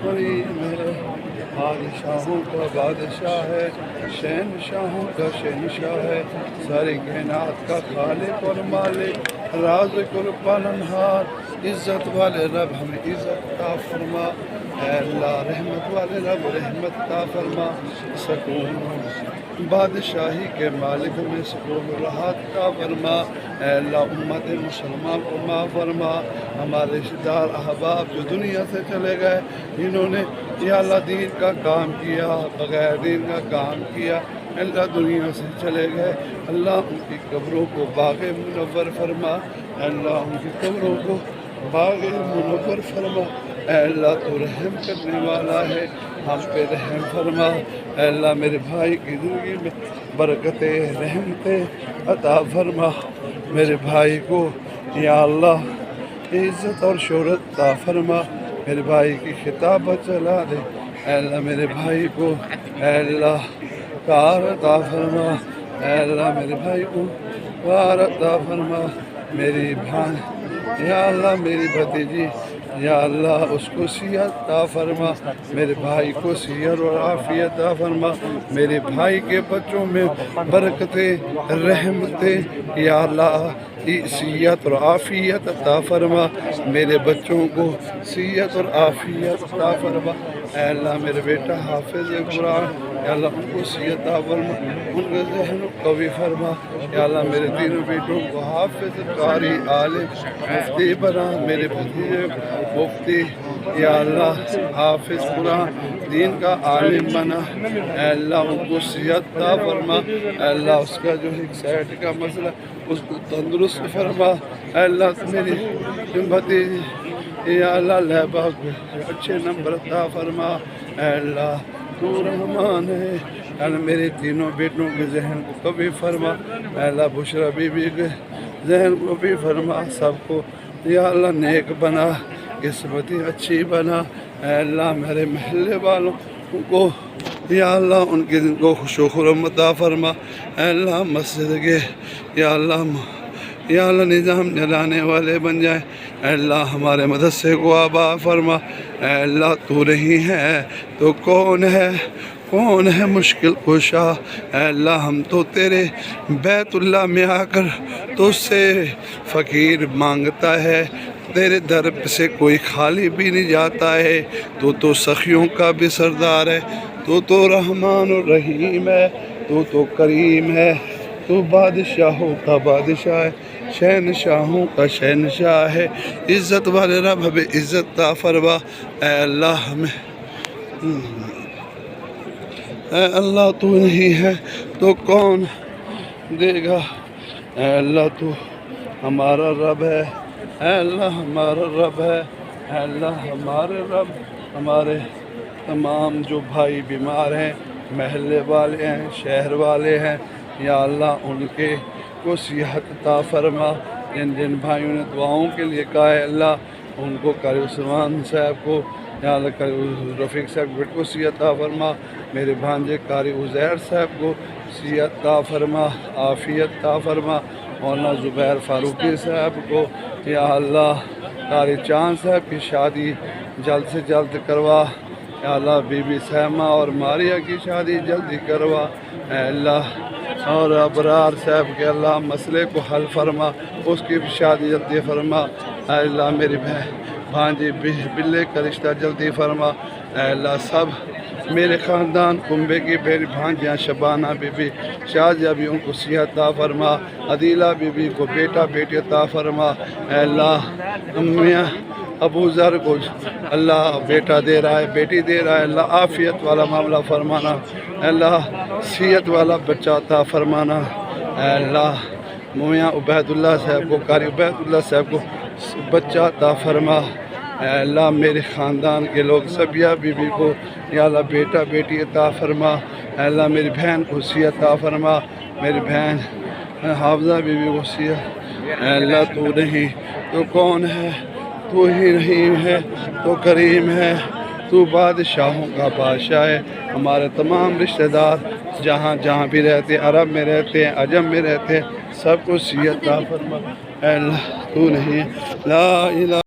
کریم ہے، بادشاہوں کا بادشاہ ہے، شہنشاہوں کا شہنشاہ ہے، ساری کائنات کا خالق اور مالک، رازق اور پالنہار، عزت والے رب ہمیں عزت عطا فرما، اے اللہ رحمت والے رب رحمت عطا فرما، سکون بادشاہی کے مالک میں سکون و راحت عطا فرما، اے اللہ امت مسلمان کو معاف فرما، ہمارے رشتہ دار احباب جو دنیا سے چلے گئے، جنہوں نے یا اللہ دین کا کام کیا، بغیر دین کا کام کیا، اللہ دنیا سے چلے گئے، اللہ ان کی قبروں کو باغ منور فرما، اے اللہ ان کی قبروں کو باغ منور فرما، اے اللہ تو رحم کرنے والا ہے، ہم پہ رحم فرما، اے اللہ میرے بھائی کی زندگی میں برکتیں رحمتیں عطا فرما، میرے بھائی کو یا اللہ عزت اور شہرت عطا فرما، میرے بھائی کی خطابت چلا دے، اے اللہ میرے بھائی کو اے اللہ کار عطا فرما، اے اللہ میرے بھائی کو کار عطا فرما، میری بھان یا اللہ میری بھتیجی یا اللہ اس کو صحت عطا فرما، میرے بھائی کو صحت اور عافیت عطا فرما، میرے بھائی کے بچوں میں برکتیں رحمتیں یا اللہ صحت اور عافیت عطا فرما، میرے بچوں کو صحت اور عافیت عطا فرما، اے اللہ میرے بیٹا حافظ قرآن یا اللہ ان کو صحت عطا فرما، ان کا ذہن قوی فرما، یا اللہ میرے تینوں بیٹوں کو حافظ قاری عالم مفتی بنا، میرے بھتیجے مفتی یا اللہ حافظ قرآن دین کا عالم بنا، اے اللہ ان کو صحت عطا فرما، اے اللہ اس کا جو ایک سائٹ کا مسئلہ اس کو تندرست فرما، اے اللہ میری بھتیجی یا اللہ لہبہ کو اچھے نمبر عطا فرما، اے اللہ تو رحمان ہے، اے اللہ میرے تینوں بیٹوں کے ذہن کو کبھی فرما، اے اللہ بشرا بی بی کے ذہن کو بھی فرما، سب کو یا اللہ نیک بنا، قسمتی اچھی بنا، اے اللہ میرے محلے والوں کو یا اللہ ان کے دن کو خوش و خرم عطا فرما، اے اللہ مسجد کے یا اللہ نظام جلانے والے بن جائیں، اے اللہ ہمارے مدرسے کو آباد فرما، اے اللہ تو نہیں ہے تو کون ہے مشکل کشا، اے اللہ ہم تو تیرے بیت اللہ میں آ کر تجھ سے فقیر مانگتا ہے، تیرے در سے کوئی خالی بھی نہیں جاتا ہے، تو سخیوں کا بھی سردار ہے، تو رحمان الرحیم ہے، تو کریم ہے، تو بادشاہوں کا بادشاہ ہے، شہنشاہوں کا شہنشاہ ہے، عزت والے رب ہمیں عزت عطا فرما، اے اللہ ہمیں اے اللہ تو نہیں ہے تو کون دے گا، اے اللہ تو ہمارا رب ہے، اے اللہ ہمارا رب ہے، اے اللہ ہمارے رب، ہمارے تمام جو بھائی بیمار ہیں، محلے والے ہیں، شہر والے ہیں، یا اللہ ان کے کو صحت عطا فرما، جن بھائیوں نے دعاؤں کے لیے کہا ہے اللہ ان کو قاری عثمان صاحب کو یا اللہ قاری رفیق صاحب کو صحت عطا فرما، میرے بھانجے قاری عزیر صاحب کو صحت عطا فرما، عافیت عطا فرما، مولانا زبیر فاروقی صاحب کو یا اللہ قاری چاند صاحب کی شادی جلد سے جلد کروا، یا اللہ بی بی سیمہ اور ماریہ کی شادی جلدی کروا، اے اللہ اور ابرار صاحب کے اللہ مسئلے کو حل فرما، اس کی بھی شادی جلدی فرما، اے اللہ میری بھانجی بلے کا رشتہ جلدی فرما، اے اللہ سب میرے خاندان کنبے کی میری بھانجیاں شبانہ بی بی شازیہ بھی ان کو صحت عطا فرما، عدیلہ بی بی کو بیٹا بیٹی عطا فرما، اے اللہ میاں ابو ذر کو اللہ بیٹا دے رہا ہے بیٹی دے رہا ہے، اللہ عافیت والا معاملہ فرمانا، اے اللہ صحت والا بچہ عطا فرمانا، اے اللہ میاں عبید اللہ صاحب کو قاری عبید اللہ صاحب کو بچہ عطا فرما، اے اللہ میرے خاندان کے لوگ سبیہ بی بی کو یا اللہ بیٹا بیٹی عطا فرما، اے اللہ میری بہن کو صحت عطا فرما، میری بہن حافظہ بی بی کو صحت، اے اللہ تو نہیں تو کون ہے، تو ہی رحیم ہے، تو کریم ہے، تو بادشاہوں کا بادشاہ ہے، ہمارے تمام رشتہ دار جہاں بھی رہتے ہیں، عرب میں رہتے ہیں، عجم میں رہتے ہیں، سب کو صحت عطا فرما، اے اللہ تو نہیں لا الہ